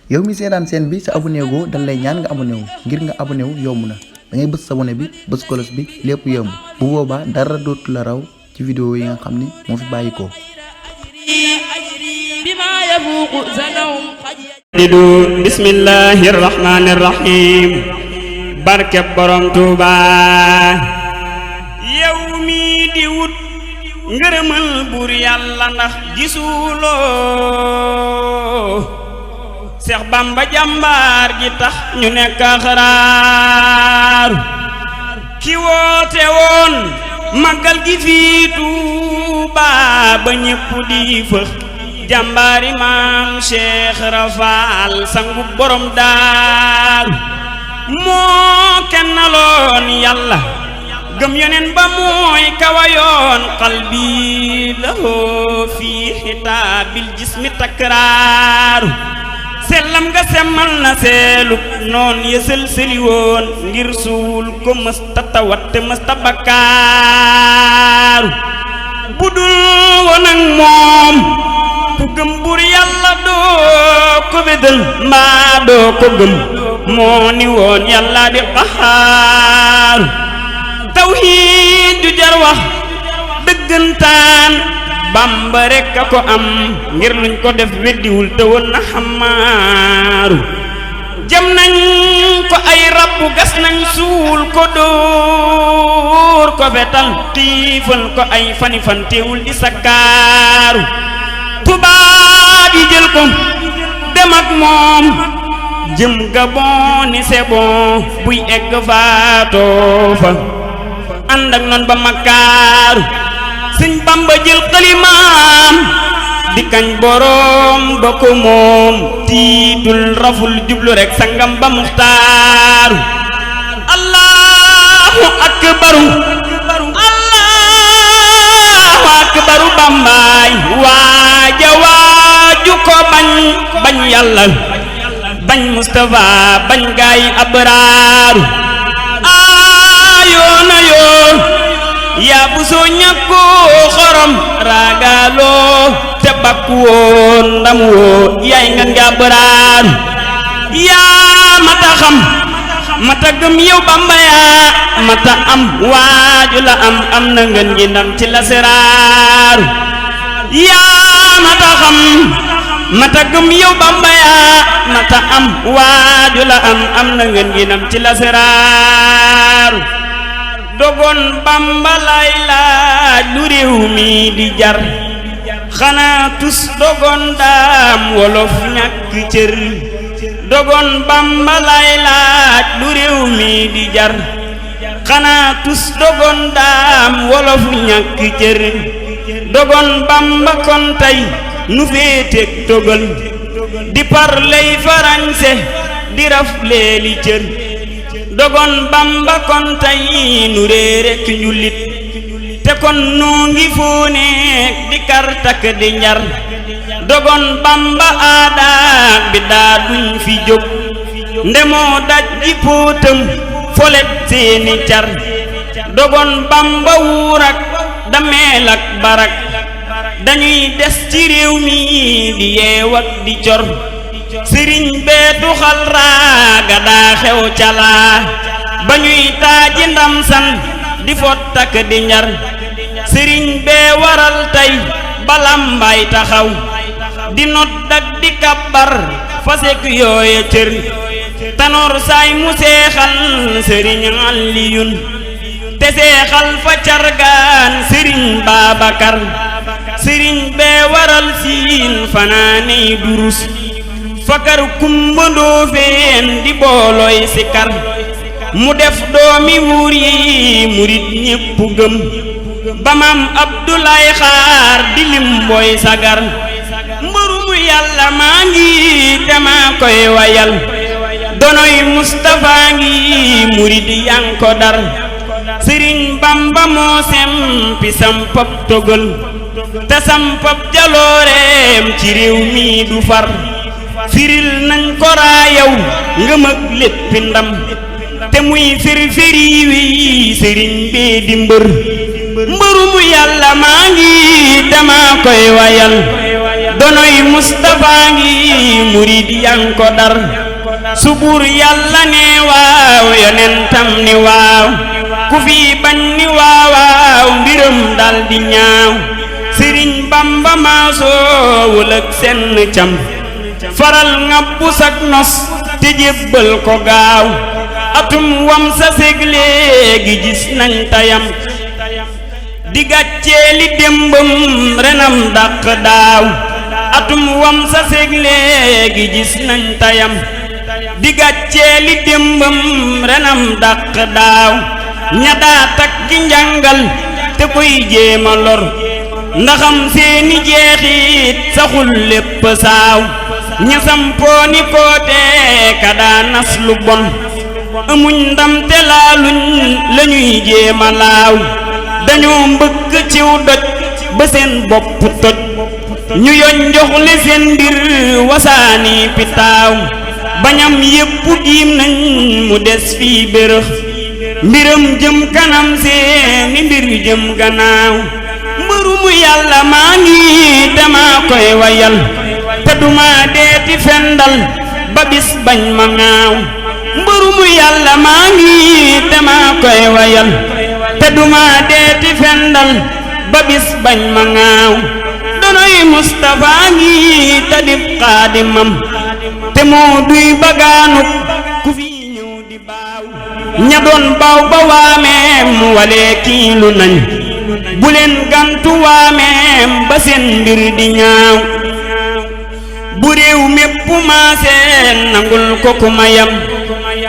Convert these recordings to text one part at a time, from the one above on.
yow mi seetaan seen bi sa abonné go dañ lay ñaan nga abonné wu ngir nga abonné wu yomb na da ngay bëss abonné bi bëss kolos bi lépp yomb bu boobaa dara dootu la raw ci vidéo yi nga xam ni moo fi bàyyikoo bismillahir rahmanir rahim barke borom Tuuba yow mi di wut ngërëmal bur yàlla ndax gisuloo Seex Bamba jàmbaar ji tax ñu nekk xaraar ki woote woon màggal gi fii Tuuba ba ñépp di fëx jàmbaari maam Cheikh Rafal sangu borom daaru moo kennaloon yàlla gëm yoneen ba mooy kawayoon qalbi lahoo fi xitaabil jismi takraaru sellam nga semmal na seelub noon yësël sëli woon ngir suul ko mësta tawat te mësta bakkaaru budul woon ak moom ku gëm bur yàlla doo ko wedal mbaa doo ko gëm moo ni woon yàlla di qaxaaru tawhiid ju jar wax dëggantaan Bamba rekk a ko am ngir luñ ko def weddiwul te woon na xamaaru jëm nañ ko ay rabbu gas nañ suul ko dóor ko fetal tiifal ko ay fani fan teewul di sakkaaru tubaab yi jël ko dem ak moom jëm Gabon ni c'est bon buy egg faatoo fa ànd ak noon ba makkaaru Sëñ Bamba jël xalimaam di kañ boroom ba ko moom tiitul raful jublu rek sangam ba muxtaaru allahu akbaru allahu akbaru Bambaay waaja waaju ko bañ yàlla bañ Mustafa bañ gaay abraaru ayoona yoo yaa bu soo ñàkkoo xorom ragaloo te bakku woon ndam woo yaay nga abraaru yaa mata xam mata gëm yow Bamba yaa mata am waaju la am na ngeen gi ndam ci la seraaru yaa mata xam mata gëm yow Bamba yaa mata am waaju la am na ngeen gi ndam ci la seraaru dogon Bamba lay laaj lu réew mi di jar xanaa tus dogon daam wolof ñàkk cër dogon Bamba lay laaj lu réew mi di jar xanaa tus dogon daam wolof ñàkk cër dogon Bamba kon tey nu féeteeg togal di parley farañse di raf leeli cër dogon Bamba kon tey nu réere ki njullit te kon noo ngi fooneek di kar takk di njar dogon Bamba aadaak bi daa duñ fi jóg ndemoo daj ji póotam folet seeni car dogon Bamba wuurak dameel ak barak dañuy des ci réew mi di yeewak di cor sëriñ bee tuxal raaga daa xew calaa ba ñuy taaji ndam san di fot takk di njar sëriñ bee waral tey balambaay taxaw di nodd ak di kabbar fasek yooye cër tanoor saay mu seexal sëriñ Aliyun te seexal fa cargaan sëriñ Babakar sëriñ bee waral siin fanaaney durus fakar kumbandoo feen di boolooy sikar mu def doomi wuur yi murit ñépp gëm ba maam Abdoulaay Xaar di lim booy sagar mbërum yàlla maa ngi te maa koy wayal donoy Mustafa ngi murit yanko dar Sëriñ Bamba moo sempi sampab togal te sampab jalooreem ci réew mi du far firil nañ ko raayaw ngëm ak léppi ndam te muy firfiri wi sëriñ bee di mbërum yàlla maa ngi dama koy wayal donoy Mustafa ngi murid yang ko dar su buur yàlla ne waaw yonentam ni waaw ku fi bañ ni waaw mbiram dal di ñaaw sëriñ bamba maasoowul ak senn cam faral ngabbu sak nos te jébbal ko gaaw atum wam sa seg léegi gis nañ tayam di gàccee li démbam renam dàq daaw atum wam sa seg léegi gis nañ tayam di gàccee li démbam renam dàq daaw ña daa takki njàngal te koy jéema lor ndaxam seeni jeexit saxul lépp saaw ña sampooni koote ka daa nas lu bon amuñ ndam te laaluñ lañuy jéema laaw dañoo mbëkk ciw doj ba seen bopp toj ñu yoñ njoxle seen mbir wasaani pitaaw bañam yépp diim nañ mu des fii bérëx mbiram jëm kanam seeni mbir jëm gannaaw mbërumu yàlla maa ngi dama koy wayal te duma deeti fendal ba bis bañ ma ŋaaw mbërumu yàlla maa ngi dama koy wayal te duma deeti fendal ba bis bañ ma ŋaaw donoy Mustafa ngi tadib xaadimam te moo duy bagaanuk ku fi ñëw di baaw ña doon baaw ba waameem walee kiilu nañ bu leen gantu waameem ba seen mbir di ñaaw bu réew mépp maaseen nangul ko ku mayam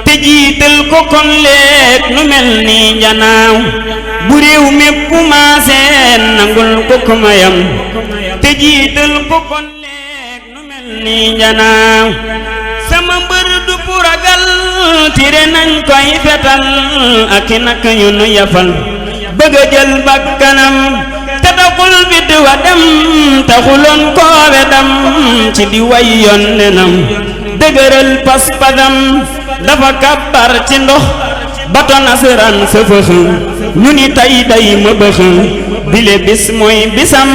te jiital ko kon leeg nu mel ni njanaaw bu réew mépp maaseen nangul ko ku mayam te jiital ko kon leeg nu mel ni njanaaw sama mbër du puragal tire nañ koy fetal ak nak yu nu yafal bëgg a jël bakkanam te taxul bit wa dem taxuloon koo wedam ci di way yoon nenam dëgëral pas-pasam dafa kabbar ci ndox bato nasaraan sa fëx ñu ni tay day ma bëx bile bis mooy bisam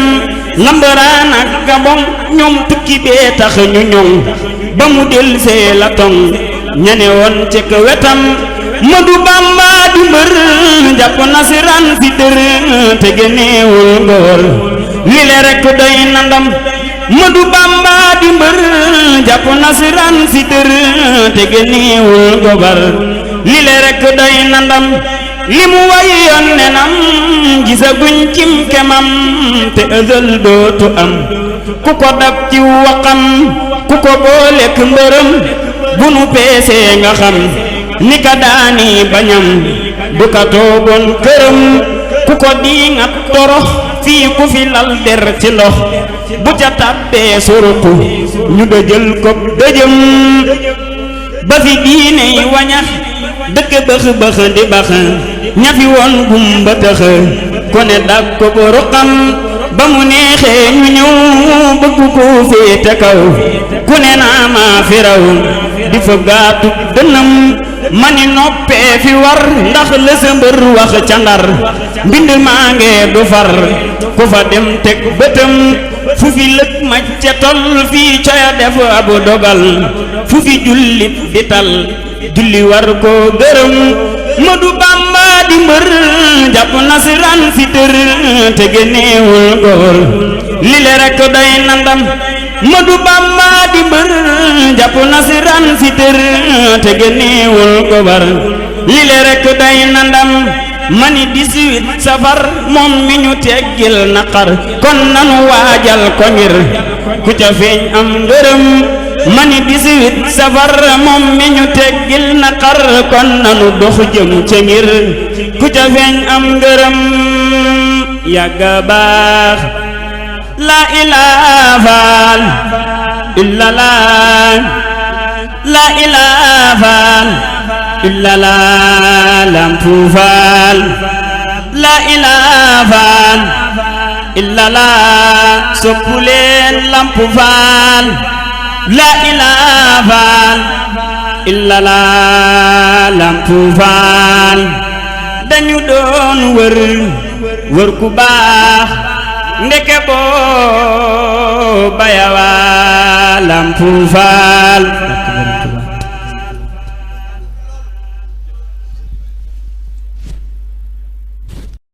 lambaraan ak gabon ñoom tukki bee tax ñu ñoŋ ba mu del see la tong ñane woon ci ko wetam Madu Bamba di mbër jàpp nasaraan fi dër te génneewul ngóor lile rekk doy na ndam Madu Bamba di mbër jàpp nasaraan fi dër te génneewul gobar lile rekk doy na ndam li mu way yoon nenam gisaguñ cim kemam te ëzël dootu am ku ko dab ci waxam ku ko boolek mbërëm bu nu peesee nga xam ni ka daani bañam du ka toogoon këram ku ko diingat torox fii ku fi lal der ci ndox bu ca tàbbee suruku ñu dëjël ko dëjëm ba fi diiney wañax dëkk bëx bëx di bax ñafi woon gumba tëx ko ne dag ko bu ruqam ba mu neexee ñu ñëw bëgg ko féete kaw ku ne naa maa fi raw di fa gaatu dënam mani noppee fi war ndax la sa mbër wax ca ndar mbind maa ngee du far ku fa dem teg bëtam fu fi lëg maj ca tol fii coya def abu dogal fu fi jullit di tal julli war ko gërëm Madu Bamba di mbër jàpp nasaraan fi tër te génneewul góor lile rekk doy na ndam Madu Bamba di mbër jàpp nasaraan fi tër te génneewul góor lile rekk doy na ndam mani 18 safar moom mi ñu teggil naqar kon nanu waajal ko ngir ku ca feeñ am ngërëm mani 18 safar moom mi ñu teggil naqar kon nanu dox jëm ca ngir ku ca feeñ am ngërëm yàgga baax la ilaha illallah la ilaha illallah Lampu Fall la ilaha illallah soppu leen Lampu Fall la ilaha illallah Lampu Fall dañu doon wër ku baax ndeke boo bayawa lampu faal